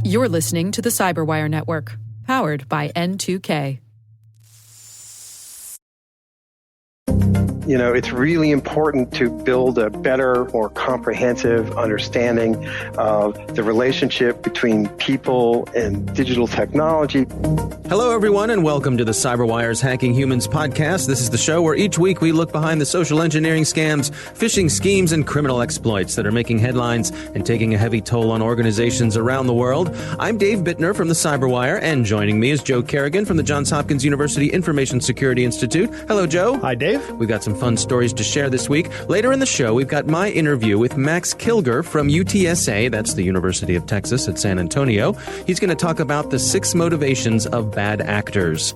You're listening to the Cyberwire Network, powered by N2K. You know, it's really important to build a better, more comprehensive understanding of the relationship between people and digital technology. Hello, everyone, and welcome to the CyberWire's Hacking Humans podcast. This is the show where each week we look behind the social engineering scams, phishing schemes, and criminal exploits that are making headlines and taking a heavy toll on organizations around the world. I'm Dave Bittner from the CyberWire, and joining me is Joe Kerrigan from the Johns Hopkins University Information Security Institute. Hello, Joe. Hi, Dave. We've got some fun stories to share this week. Later in the show, we've got my interview with Max Kilger from UTSA, that's the University of Texas at San Antonio. He's going to talk about the 6 motivations of bad actors.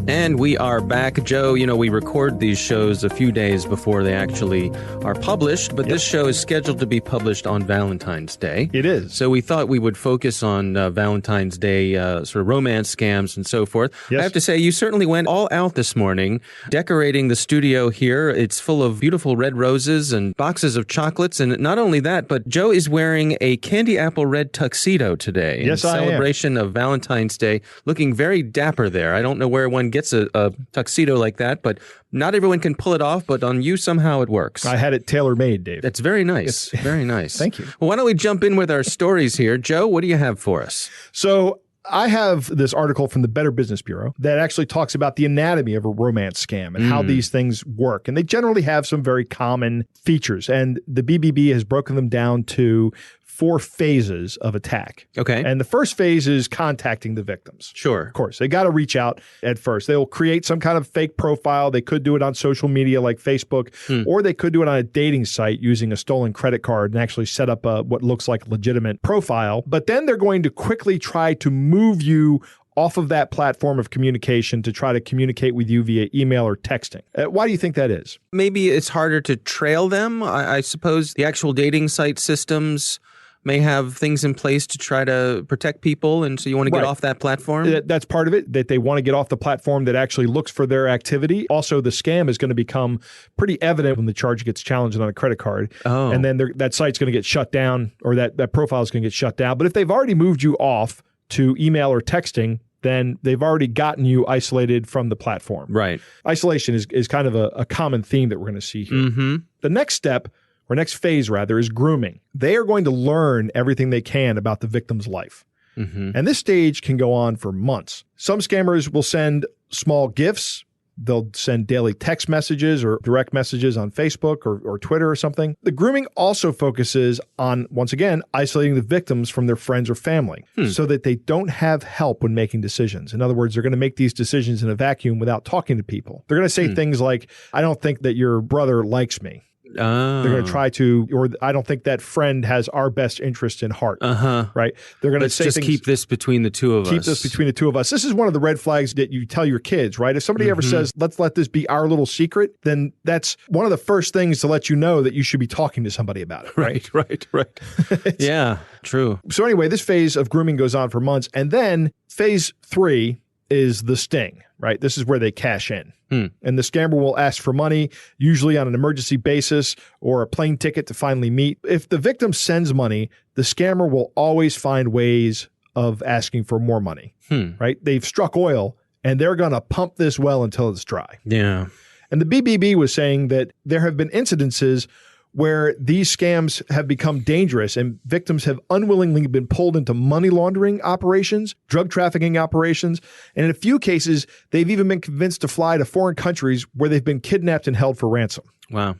And we are back. Joe, you know, we record these shows a few days before they actually are published, but this show is scheduled to be published on Valentine's Day. It is. So we thought we would focus on Valentine's Day sort of romance scams and so forth. Yes. I have to say, you certainly went all out this morning, decorating the studio here. It's full of beautiful red roses and boxes of chocolates. And not only that, but Joe is wearing a candy apple red tuxedo today. Yes, I am. In celebration of Valentine's Day, looking very dapper there. I don't know where one gets a tuxedo like that, but not everyone can pull it off, but on you somehow it works. I had it tailor-made, Dave. That's very nice. Very nice. Thank you. Well, why don't we jump in with our stories here? Joe, what do you have for us? So I have this article from the Better Business Bureau that actually talks about the anatomy of a romance scam and how these things work. And they generally have some very common features. And the BBB has broken them down to 4 phases of attack. Okay. And the first phase is contacting the victims. Sure. Of course, they got to reach out at first. They will create some kind of fake profile. They could do it on social media like Facebook, or they could do it on a dating site using a stolen credit card and actually set up what looks like a legitimate profile. But then they're going to quickly try to move you off of that platform of communication to try to communicate with you via email or texting. Why do you think that is? Maybe it's harder to trail them. I suppose the actual dating site systems may have things in place to try to protect people, and so you want to get off that platform? That's part of it, that they want to get off the platform that actually looks for their activity. Also, the scam is going to become pretty evident when the charge gets challenged on a credit card. Oh. And then that site's going to get shut down, or that profile is going to get shut down. But if they've already moved you off to email or texting, then they've already gotten you isolated from the platform. Right. Isolation is kind of a common theme that we're going to see here. Mm-hmm. The next step, or next phase rather, is grooming. They are going to learn everything they can about the victim's life. Mm-hmm. And this stage can go on for months. Some scammers will send small gifts. They'll send daily text messages or direct messages on Facebook or Twitter or something. The grooming also focuses on, once again, isolating the victims from their friends or family so that they don't have help when making decisions. In other words, they're going to make these decisions in a vacuum without talking to people. They're going to say things like, I don't think that your brother likes me. Oh. They're going to try to, or I don't think that friend has our best interest in heart. Right? They're going to say just things, keep this between the two of us. Keep this between the two of us. This is one of the red flags that you tell your kids, right? If somebody ever says, let's let this be our little secret, then that's one of the first things to let you know that you should be talking to somebody about it. Right. Yeah, true. So anyway, this phase of grooming goes on for months. And then phase 3 is the sting, right? This is where they cash in. And the scammer will ask for money, usually on an emergency basis or a plane ticket to finally meet. If the victim sends money, the scammer will always find ways of asking for more money, right? They've struck oil and they're going to pump this well until it's dry. Yeah. And the BBB was saying that there have been incidences where these scams have become dangerous and victims have unwillingly been pulled into money laundering operations, drug trafficking operations, and in a few cases, they've even been convinced to fly to foreign countries where they've been kidnapped and held for ransom. Wow.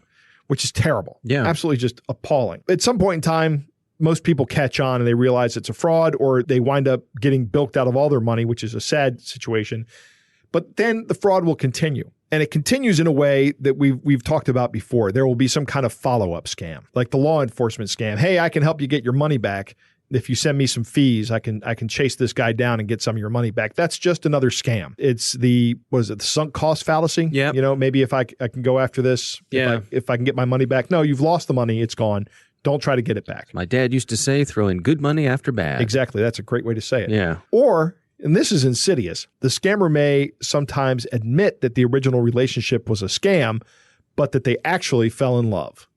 Which is terrible. Yeah. Absolutely just appalling. At some point in time, most people catch on and they realize it's a fraud, or they wind up getting bilked out of all their money, which is a sad situation. But then the fraud will continue. And it continues in a way that we've talked about before. There will be some kind of follow-up scam, like the law enforcement scam. Hey, I can help you get your money back. If you send me some fees, I can chase this guy down and get some of your money back. That's just another scam. It's the sunk cost fallacy? Yeah. You know, maybe if I can go after this, if I can get my money back. No, you've lost the money. It's gone. Don't try to get it back. My dad used to say, throw in good money after bad. Exactly. That's a great way to say it. Yeah. Or, and this is insidious, the scammer may sometimes admit that the original relationship was a scam, but that they actually fell in love.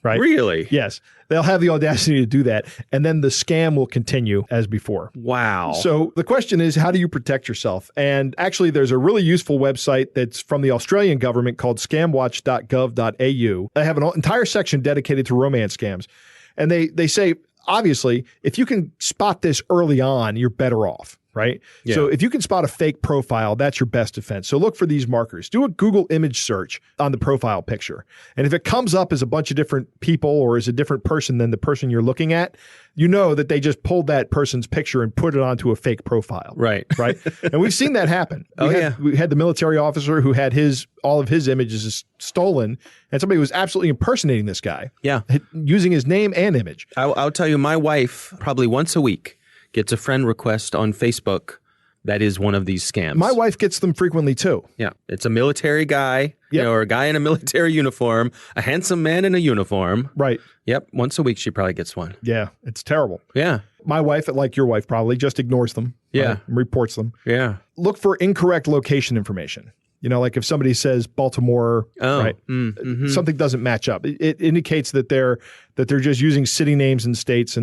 Right? Really? Yes. They'll have the audacity to do that. And then the scam will continue as before. Wow. So the question is, how do you protect yourself? And actually, there's a really useful website that's from the Australian government called scamwatch.gov.au. They have an entire section dedicated to romance scams. And they say, obviously, if you can spot this early on, you're better off. Right? Yeah. So if you can spot a fake profile, that's your best defense. So look for these markers. Do a Google image search on the profile picture. And if it comes up as a bunch of different people or as a different person than the person you're looking at, you know that they just pulled that person's picture and put it onto a fake profile. Right. Right. And we've seen that happen. We had the military officer who had all of his images stolen, and somebody was absolutely impersonating this guy. Yeah. Using his name and image. I'll tell you, my wife probably once a week gets a friend request on Facebook that is one of these scams. My wife gets them frequently too. Yeah. It's a military guy, or a guy in a military uniform, a handsome man in a uniform. Right. Yep. Once a week, she probably gets one. Yeah. It's terrible. Yeah. My wife, like your wife probably, just ignores them. Yeah. And reports them. Yeah. Look for incorrect location information. You know, like if somebody says Baltimore, right? Something doesn't match up. It indicates that they're just using city names and states,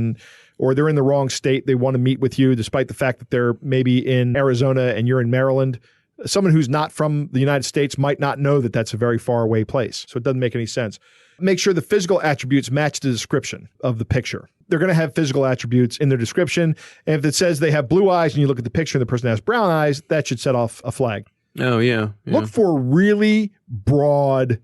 or they're in the wrong state. They want to meet with you despite the fact that they're maybe in Arizona and you're in Maryland. Someone who's not from the United States might not know that that's a very far away place. So it doesn't make any sense. Make sure the physical attributes match the description of the picture. They're going to have physical attributes in their description. And if it says they have blue eyes and you look at the picture and the person has brown eyes, that should set off a flag. Oh, yeah. Look for really broad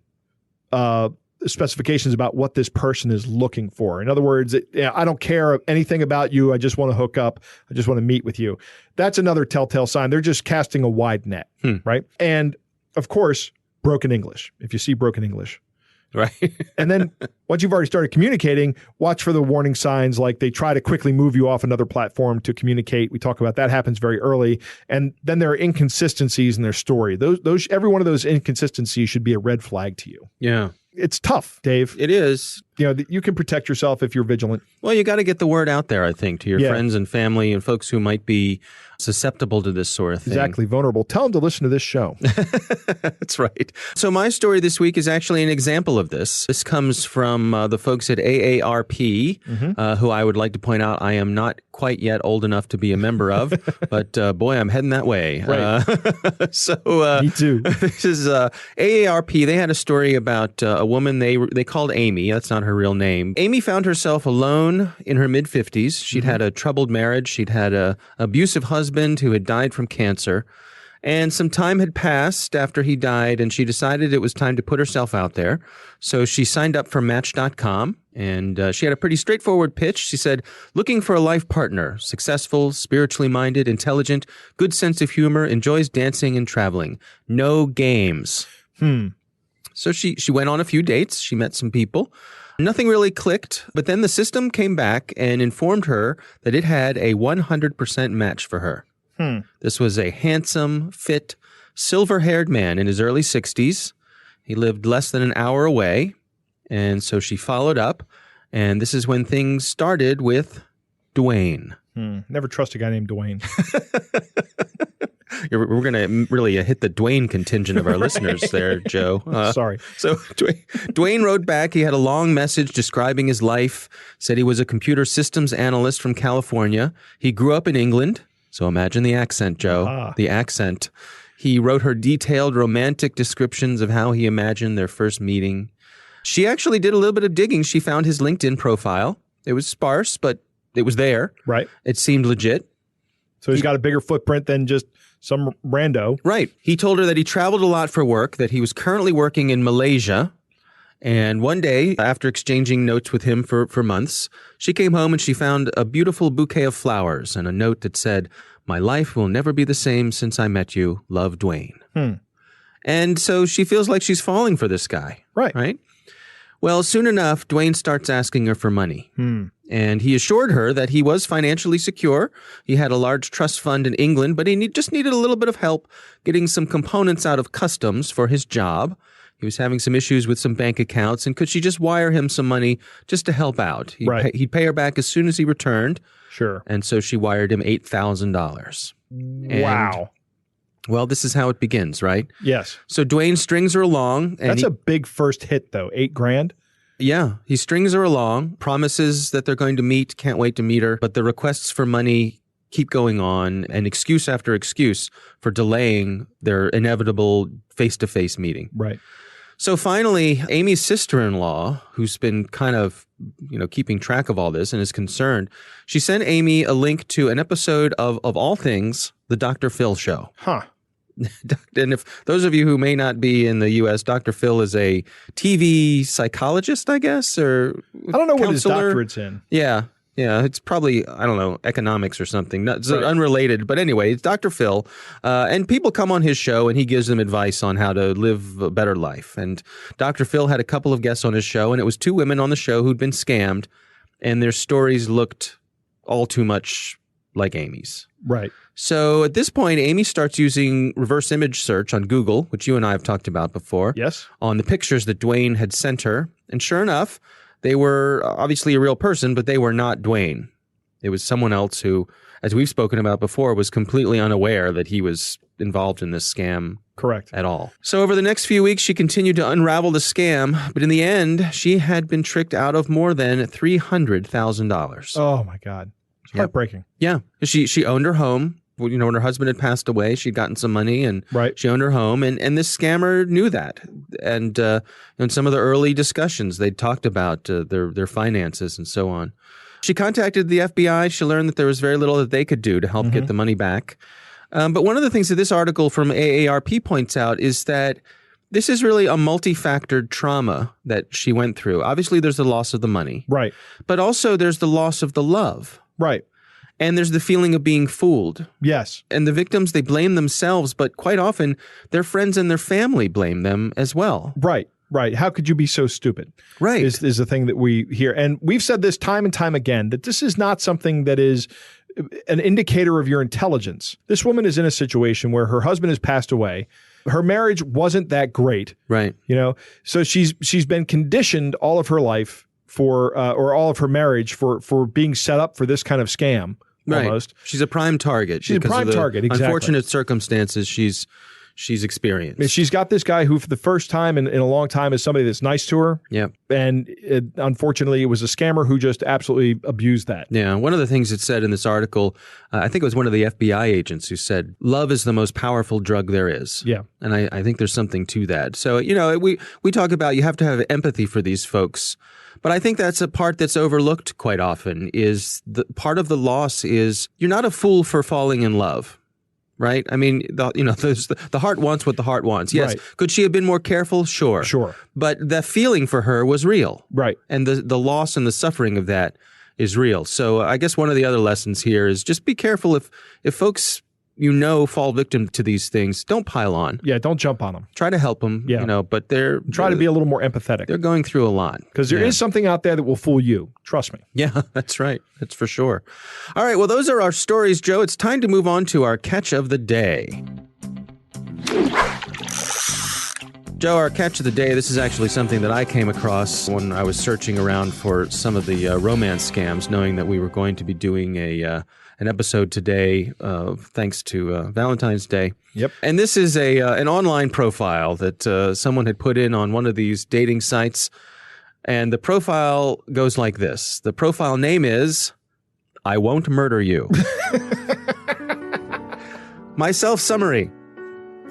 specifications about what this person is looking for. In other words, I don't care anything about you. I just want to hook up. I just want to meet with you. That's another telltale sign. They're just casting a wide net, right? And of course, broken English. If you see broken English. Right. And then once you've already started communicating, watch for the warning signs like they try to quickly move you off another platform to communicate. We talk about that happens very early. And then there are inconsistencies in their story. Those every one of those inconsistencies should be a red flag to you. Yeah. It's tough, Dave. It is. You know, you can protect yourself if you're vigilant. Well, you got to get the word out there, I think, to your friends and family and folks who might be susceptible to this sort of thing. Exactly. Vulnerable. Tell them to listen to this show. That's right. So my story this week is actually an example of this. This comes from the folks at AARP, who I would like to point out I am not quite yet old enough to be a member of, but boy, I'm heading that way. Right. Me too. This is AARP. They had a story about a woman they called Amy. That's not her real name. Amy found herself alone in her mid-50s. She'd had a troubled marriage. She'd had an abusive husband who had died from cancer. And some time had passed after he died, and she decided it was time to put herself out there. So she signed up for Match.com, and she had a pretty straightforward pitch. She said, looking for a life partner, successful, spiritually minded, intelligent, good sense of humor, enjoys dancing and traveling. No games. So she went on a few dates. She met some people. Nothing really clicked, but then the system came back and informed her that it had a 100% match for her. This was a handsome, fit, silver-haired man in his early 60s. He lived less than an hour away, and so she followed up, and this is when things started with Dwayne. Never trust a guy named Dwayne. We're going to really hit the Dwayne contingent of our listeners there, Joe. Sorry. So Dwayne wrote back. He had a long message describing his life, said he was a computer systems analyst from California. He grew up in England. So imagine the accent, Joe, the accent. He wrote her detailed romantic descriptions of how he imagined their first meeting. She actually did a little bit of digging. She found his LinkedIn profile. It was sparse, but it was there. Right. It seemed legit. So he's got a bigger footprint than just some rando. Right. He told her that he traveled a lot for work, that he was currently working in Malaysia. And one day, after exchanging notes with him for months, she came home and she found a beautiful bouquet of flowers and a note that said, "My life will never be the same since I met you. Love, Dwayne." And so she feels like she's falling for this guy. Right? Well, soon enough, Dwayne starts asking her for money. And he assured her that he was financially secure. He had a large trust fund in England, but he just needed a little bit of help getting some components out of customs for his job. He was having some issues with some bank accounts, and could she just wire him some money just to help out? He'd pay her back as soon as he returned. Sure. And so she wired him $8,000. Wow. Well, this is how it begins, right? Yes. So Dwayne strings her along. And That's a big first hit, though. $8,000. Yeah. He strings her along, promises that they're going to meet, can't wait to meet her. But the requests for money keep going on, and excuse after excuse for delaying their inevitable face-to-face meeting. Right. So finally, Amy's sister-in-law, who's been kind of, keeping track of all this and is concerned, she sent Amy a link to an episode of all things, The Dr. Phil Show. Huh. And if those of you who may not be in the U.S., Dr. Phil is a TV psychologist, I guess, or I don't know what his counselor. doctorate's in. Yeah. It's probably, I don't know, economics or something. It's unrelated. But anyway, it's Dr. Phil. And people come on his show and he gives them advice on how to live a better life. And Dr. Phil had a couple of guests on his show, and it was two women on the show who'd been scammed, and their stories looked all too much like Amy's. Right. So at this point, Amy starts using reverse image search on Google, which you and I have talked about before. Yes. On the pictures that Dwayne had sent her. And sure enough, they were obviously a real person, but they were not Dwayne. It was someone else who, as we've spoken about before, was completely unaware that he was involved in this scam. Correct. At all. So over the next few weeks, she continued to unravel the scam, but in the end, she had been tricked out of more than $300,000. Oh, my God. It's heartbreaking. Yeah. She owned her home. When her husband had passed away, she'd gotten some money and she owned her home. And this scammer knew that. And in some of the early discussions, they'd talked about their finances and so on. She contacted the FBI. She learned that there was very little that they could do to help get the money back. But one of the things that this article from AARP points out is that this is really a multifactored trauma that she went through. Obviously, there's the loss of the money. Right. But also there's the loss of the love. Right. And there's the feeling of being fooled. Yes. And the victims, they blame themselves, but quite often their friends and their family blame them as well. Right. Right. How could you be so stupid? Right. Is the thing that we hear. And we've said this time and time again, that this is not something that is an indicator of your intelligence. This woman is in a situation where her husband has passed away. Her marriage wasn't that great. Right. So she's been conditioned all of her life or all of her marriage for being set up for this kind of scam. Right. Almost. She's a prime target. She's a prime target, exactly. Unfortunate circumstances she's experienced. I mean, she's got this guy who for the first time in a long time is somebody that's nice to her. Yeah. And unfortunately, it was a scammer who just absolutely abused that. Yeah. One of the things it said in this article, I think it was one of the FBI agents who said, love is the most powerful drug there is. Yeah. And I think there's something to that. So, we talk about you have to have empathy for these folks. But I think that's a part that's overlooked quite often is the part of the loss is you're not a fool for falling in love. Right? I mean, the heart wants what the heart wants. Yes. Right. Could she have been more careful? Sure. Sure. But the feeling for her was real. Right. And the loss and the suffering of that is real. So I guess one of the other lessons here is just be careful if folks fall victim to these things, don't pile on. Yeah, don't jump on them. Try to help them, but try to be a little more empathetic. They're going through a lot. Because there is something out there that will fool you. Trust me. Yeah, that's right. That's for sure. All right, well, those are our stories, Joe. It's time to move on to our catch of the day. Joe, our catch of the day, this is actually something that I came across when I was searching around for some of the romance scams, knowing that we were going to be doing an episode today, thanks to Valentine's Day. Yep. And this is an online profile that someone had put in on one of these dating sites. And the profile goes like this. The profile name is, I Won't Murder You. My self-summary.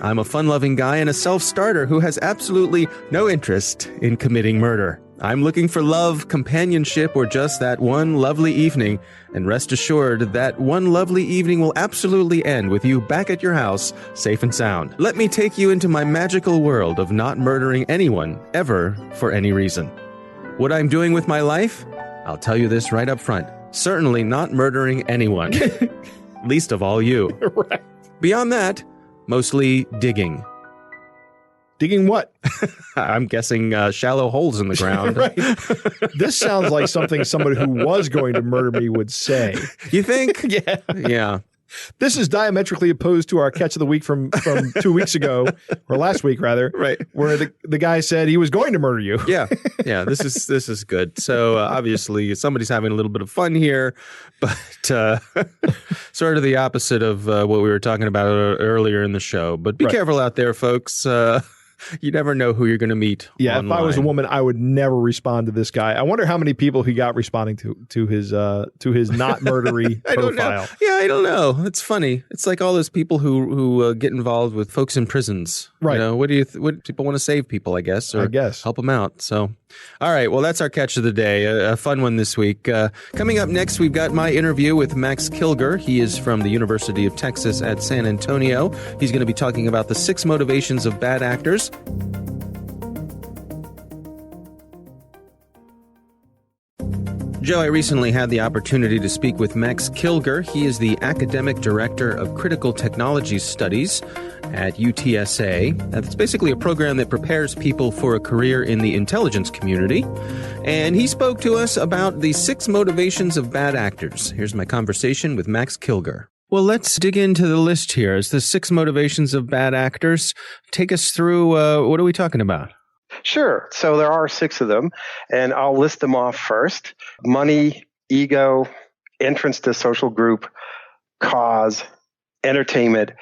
I'm a fun-loving guy and a self-starter who has absolutely no interest in committing murder. I'm looking for love, companionship, or just that one lovely evening. And rest assured that one lovely evening will absolutely end with you back at your house, safe and sound. Let me take you into my magical world of not murdering anyone, ever, for any reason. What I'm doing with my life? I'll tell you this right up front. Certainly not murdering anyone. Least of all you. Right. Beyond that, mostly digging. Digging what? I'm guessing shallow holes in the ground. Right. This sounds like something somebody who was going to murder me would say. You think? Yeah. Yeah. This is diametrically opposed to our catch of the week from 2 weeks ago, or last week rather, right? Where the guy said he was going to murder you. Yeah. This is good. So obviously somebody's having a little bit of fun here, but sort of the opposite of what we were talking about earlier in the show. But be careful out there, folks. You never know who you're going to meet. Yeah, online. If I was a woman, I would never respond to this guy. I wonder how many people he got responding to his not murdery I don't profile. know. Yeah, I don't know. It's funny. It's like all those people who get involved with folks in prisons. Right. You know, what people want to save people, I guess, or help them out. So, all right. Well, that's our catch of the day. A fun one this week. Coming up next, we've got my interview with Max Kilger. He is from the University of Texas at San Antonio. He's going to be talking about the 6 motivations of bad actors. Joe, I recently had the opportunity to speak with Max Kilger. He is the Academic Director of Critical Technology Studies at UTSA. That's basically a program that prepares people for a career in the intelligence community. And he spoke to us about the 6 motivations of bad actors. Here's my conversation with Max Kilger. Well, let's dig into the list here. It's the 6 motivations of bad actors. Take us through, what are we talking about? Sure. So there are 6 of them, and I'll list them off first. Money, ego, entrance to social group, cause, entertainment,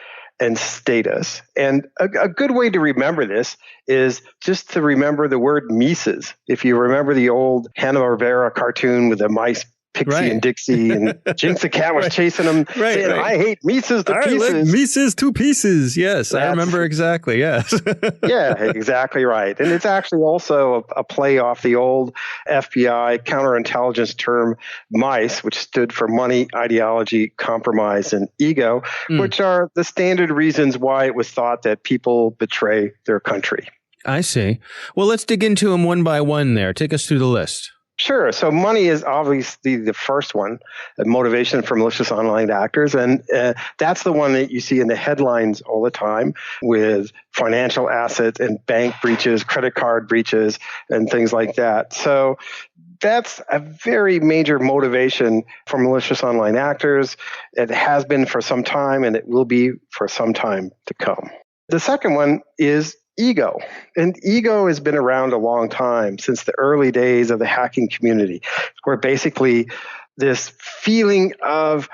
and status. And a good way to remember this is just to remember the word Mises. If you remember the old Hanna-Barbera cartoon with the mice, Pixie and Dixie, and Jinx the cat was chasing them, saying, I hate Mises to pieces. I like Mises to pieces. Yes, I remember exactly. Yes. Yeah, exactly right. And it's actually also a play off the old FBI counterintelligence term MICE, which stood for money, ideology, compromise, and ego, which are the standard reasons why it was thought that people betray their country. I see. Well, let's dig into them one by one there. Take us through the list. Sure. So money is obviously the first one, the motivation for malicious online actors. And that's the one that you see in the headlines all the time with financial assets and bank breaches, credit card breaches, and things like that. So that's a very major motivation for malicious online actors. It has been for some time, and it will be for some time to come. The second one is ego. And ego has been around a long time, since the early days of the hacking community, where basically this feeling of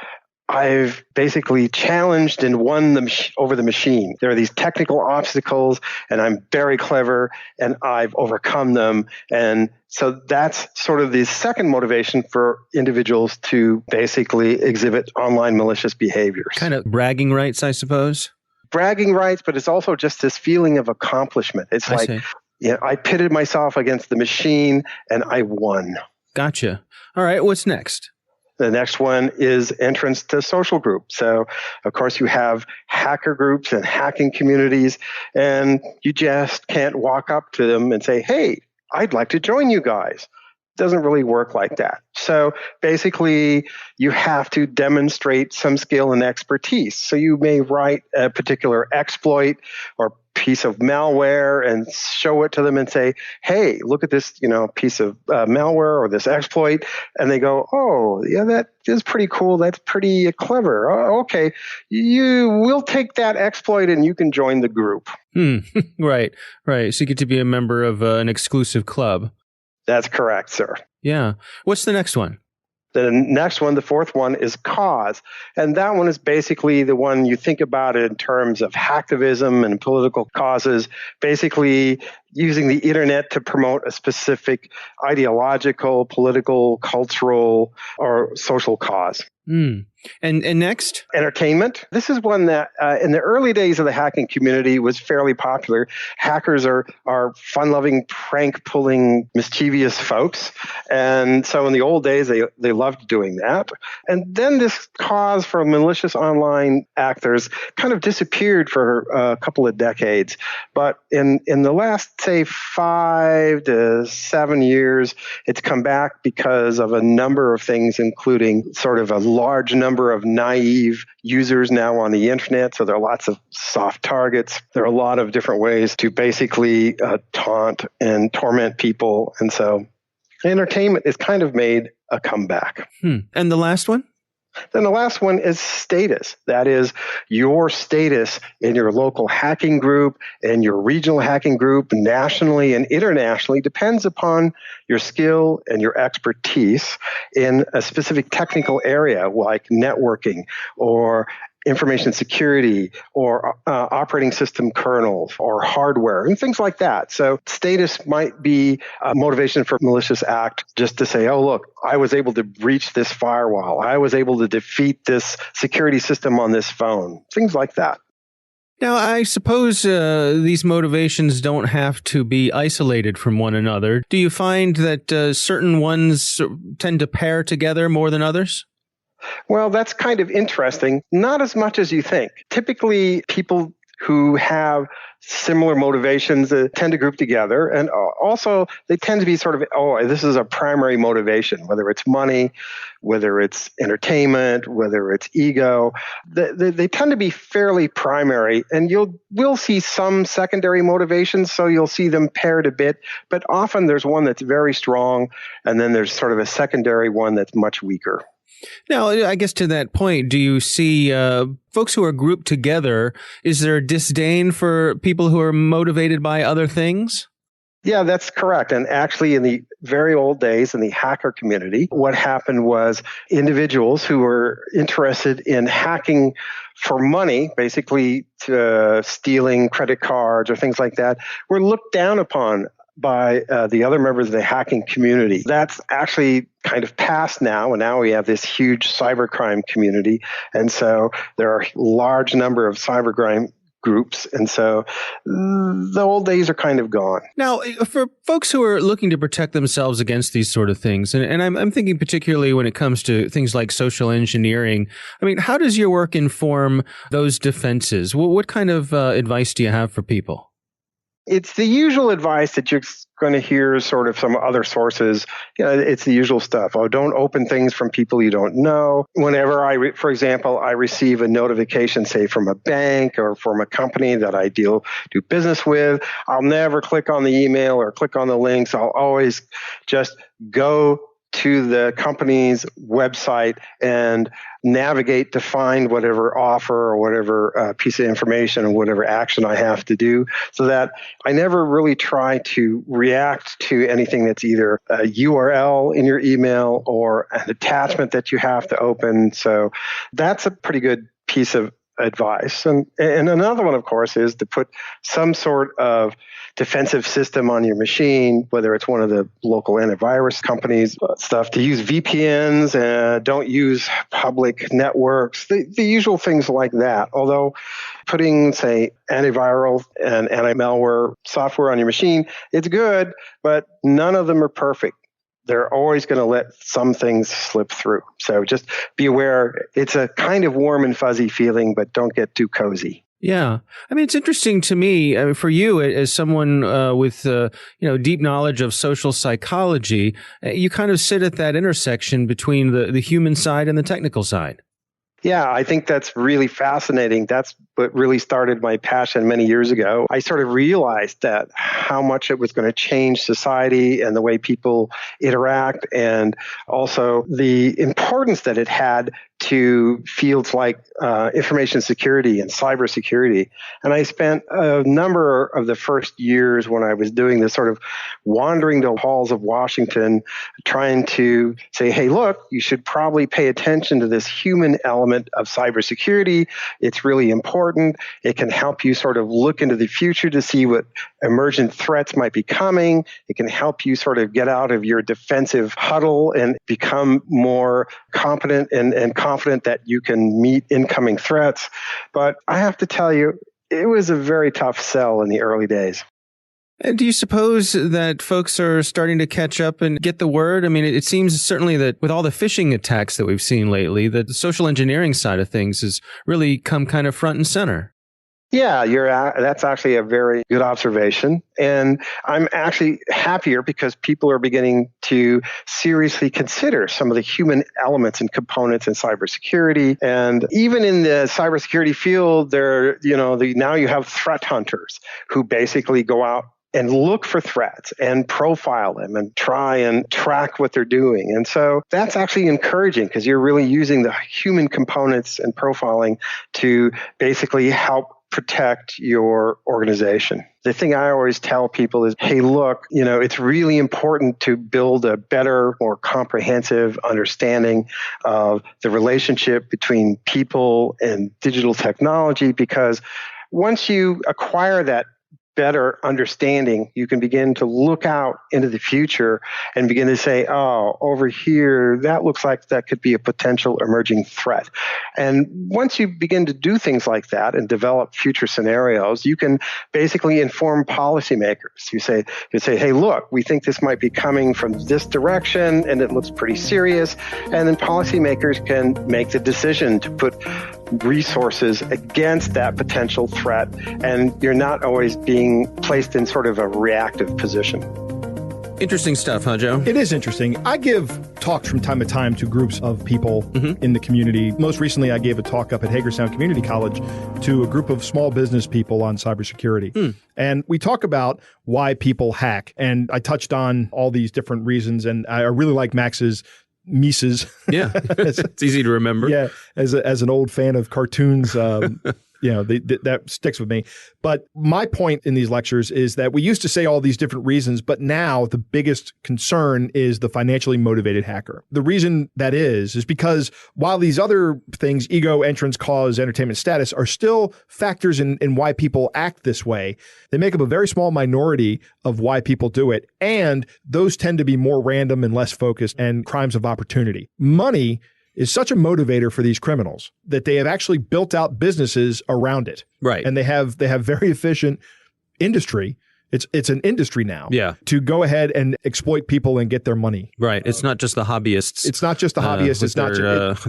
I've basically challenged and won over the machine. There are these technical obstacles, and I'm very clever, and I've overcome them. And so that's sort of the second motivation for individuals to basically exhibit online malicious behaviors. Kind of bragging rights, I suppose. Bragging rights, but it's also just this feeling of accomplishment. It's I pitted myself against the machine and I won. Gotcha. All right, what's next? The next one is entrance to social groups. So, of course, you have hacker groups and hacking communities, and you just can't walk up to them and say, hey, I'd like to join you guys. Doesn't really work like that. So basically, you have to demonstrate some skill and expertise. So you may write a particular exploit or piece of malware and show it to them and say, hey, look at this, piece of malware or this exploit. And they go, oh, yeah, that is pretty cool. That's pretty clever. Oh, okay. We'll take that exploit and you can join the group. Right. So you get to be a member of an exclusive club. That's correct, sir. Yeah. What's the next one? The next one, the fourth one, is cause. And that one is basically the one you think about it in terms of hacktivism and political causes, basically using the internet to promote a specific ideological, political, cultural, or social cause. And next? Entertainment. This is one that in the early days of the hacking community was fairly popular. Hackers are fun-loving, prank-pulling, mischievous folks. And so in the old days, they loved doing that. And then this cause for malicious online actors kind of disappeared for a couple of decades. But in the last, say, 5 to 7 years, it's come back because of a number of things, including sort of a large number of naive users now on the internet. So there are lots of soft targets. There are a lot of different ways to basically taunt and torment people. And so entertainment has kind of made a comeback. And the last one? Then the last one is status. That is your status in your local hacking group and your regional hacking group, nationally and internationally, depends upon your skill and your expertise in a specific technical area like networking or information security or operating system kernels or hardware and things like that. So status might be a motivation for a malicious act just to say, oh, look, I was able to breach this firewall. I was able to defeat this security system on this phone, things like that. Now, I suppose these motivations don't have to be isolated from one another. Do you find that certain ones tend to pair together more than others? Well, that's kind of interesting. Not as much as you think. Typically, people who have similar motivations tend to group together. And also, they tend to be sort of, oh, this is a primary motivation, whether it's money, whether it's entertainment, whether it's ego. They tend to be fairly primary. And we'll see some secondary motivations, so you'll see them paired a bit. But often there's one that's very strong, and then there's sort of a secondary one that's much weaker. Now, I guess to that point, do you see folks who are grouped together, is there a disdain for people who are motivated by other things? Yeah, that's correct. And actually, in the very old days in the hacker community, what happened was individuals who were interested in hacking for money, basically stealing credit cards or things like that, were looked down upon by the other members of the hacking community. That's actually kind of past now, and now we have this huge cybercrime community. And so there are a large number of cybercrime groups. And so the old days are kind of gone. Now, for folks who are looking to protect themselves against these sort of things, and I'm thinking particularly when it comes to things like social engineering, I mean, how does your work inform those defenses? What kind of advice do you have for people? It's the usual advice that you're going to hear sort of from other sources. It's the usual stuff. Oh, don't open things from people you don't know. Whenever for example, I receive a notification, say from a bank or from a company that I do business with, I'll never click on the email or click on the links. I'll always just go to the company's website and navigate to find whatever offer or whatever piece of information or whatever action I have to do, so that I never really try to react to anything that's either a URL in your email or an attachment that you have to open. So that's a pretty good piece of advice. And another one, of course, is to put some sort of defensive system on your machine, whether it's one of the local antivirus companies stuff, to use VPNs, don't use public networks, the usual things like that. Although putting, say, antiviral and anti-malware software on your machine, it's good, but none of them are perfect. They're always going to let some things slip through. So just be aware. It's a kind of warm and fuzzy feeling, but don't get too cozy. Yeah. I mean, it's interesting to me, for you as someone with deep knowledge of social psychology, you kind of sit at that intersection between the human side and the technical side. Yeah, I think that's really fascinating. That's what really started my passion many years ago. I sort of realized that how much it was going to change society and the way people interact, and also the importance that it had to fields like information security and cybersecurity. And I spent a number of the first years when I was doing this sort of wandering the halls of Washington, trying to say, hey, look, you should probably pay attention to this human element of cybersecurity. It's really important. It can help you sort of look into the future to see what emergent threats might be coming. It can help you sort of get out of your defensive huddle and become more competent and confident that you can meet incoming threats. But I have to tell you, it was a very tough sell in the early days. And do you suppose that folks are starting to catch up and get the word? I mean, it seems certainly that with all the phishing attacks that we've seen lately, that the social engineering side of things has really come kind of front and center. Yeah, that's actually a very good observation. And I'm actually happier because people are beginning to seriously consider some of the human elements and components in cybersecurity. And even in the cybersecurity field, now you have threat hunters who basically go out and look for threats and profile them and try and track what they're doing. And so that's actually encouraging because you're really using the human components and profiling to basically help protect your organization. The thing I always tell people is, hey, look, it's really important to build a better, more comprehensive understanding of the relationship between people and digital technology, because once you acquire that better understanding, you can begin to look out into the future and begin to say, oh, over here, that looks like that could be a potential emerging threat. And once you begin to do things like that and develop future scenarios, you can basically inform policymakers. You say, hey, look, we think this might be coming from this direction and it looks pretty serious. And then policymakers can make the decision to put resources against that potential threat, and you're not always being placed in sort of a reactive position. Interesting stuff, huh, Joe? It is interesting. I give talks from time to time to groups of people in the community. Most recently, I gave a talk up at Hagerstown Community College to a group of small business people on cybersecurity. And we talk about why people hack. And I touched on all these different reasons. And I really like Max's Mises. Yeah, it's easy to remember. Yeah, as an old fan of cartoons, that sticks with me. But my point in these lectures is that we used to say all these different reasons, but now the biggest concern is the financially motivated hacker. The reason that is because while these other things, ego, entrance, cause, entertainment status, are still factors in why people act this way, they make up a very small minority of why people do it. And those tend to be more random and less focused and crimes of opportunity. Money is such a motivator for these criminals that they have actually built out businesses around it. Right. And they have very efficient industry. It's an industry now. Yeah. To go ahead and exploit people and get their money. Right. It's not just the hobbyists. It's not just the hobbyists. It's not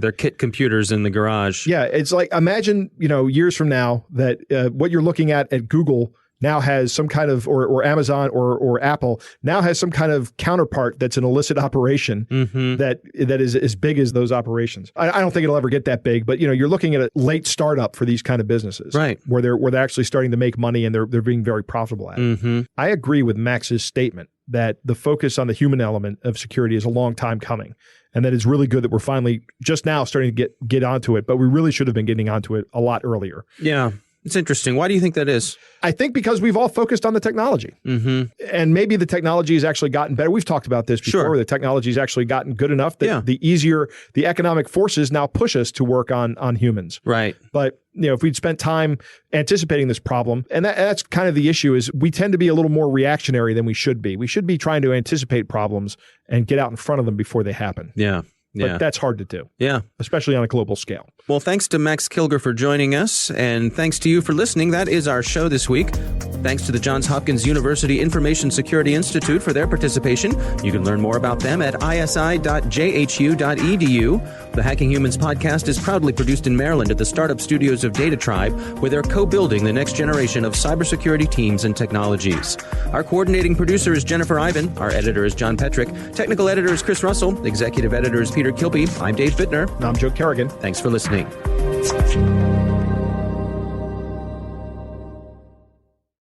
their kit computers in the garage. Yeah. It's like, imagine, years from now that what you're looking at Google now has some kind of, or Amazon or Apple now has some kind of counterpart that's an illicit operation that is as big as those operations. I don't think it'll ever get that big, but you're looking at a late startup for these kind of businesses, right? Where they're actually starting to make money and they're being very profitable at it. I agree with Max's statement that the focus on the human element of security is a long time coming. And that it's really good that we're finally just now starting to get onto it, but we really should have been getting onto it a lot earlier. Yeah. It's interesting. Why do you think that is? I think because we've all focused on the technology. And maybe the technology has actually gotten better. We've talked about this before. Sure. The technology has actually gotten good enough that the economic forces now push us to work on humans. Right. But if we'd spent time anticipating this problem, and that's kind of the issue, is we tend to be a little more reactionary than we should be. We should be trying to anticipate problems and get out in front of them before they happen. Yeah. But that's hard to do. Yeah. Especially on a global scale. Well, thanks to Max Kilger for joining us, and thanks to you for listening. That is our show this week. Thanks to the Johns Hopkins University Information Security Institute for their participation. You can learn more about them at isi.jhu.edu. The Hacking Humans podcast is proudly produced in Maryland at the startup studios of Data Tribe, where they're co-building the next generation of cybersecurity teams and technologies. Our coordinating producer is Jennifer Ivan. Our editor is John Petrick. Technical editor is Chris Russell. Executive editor is Peter Kilby. I'm Dave Bittner. And I'm Joe Kerrigan. Thanks for listening.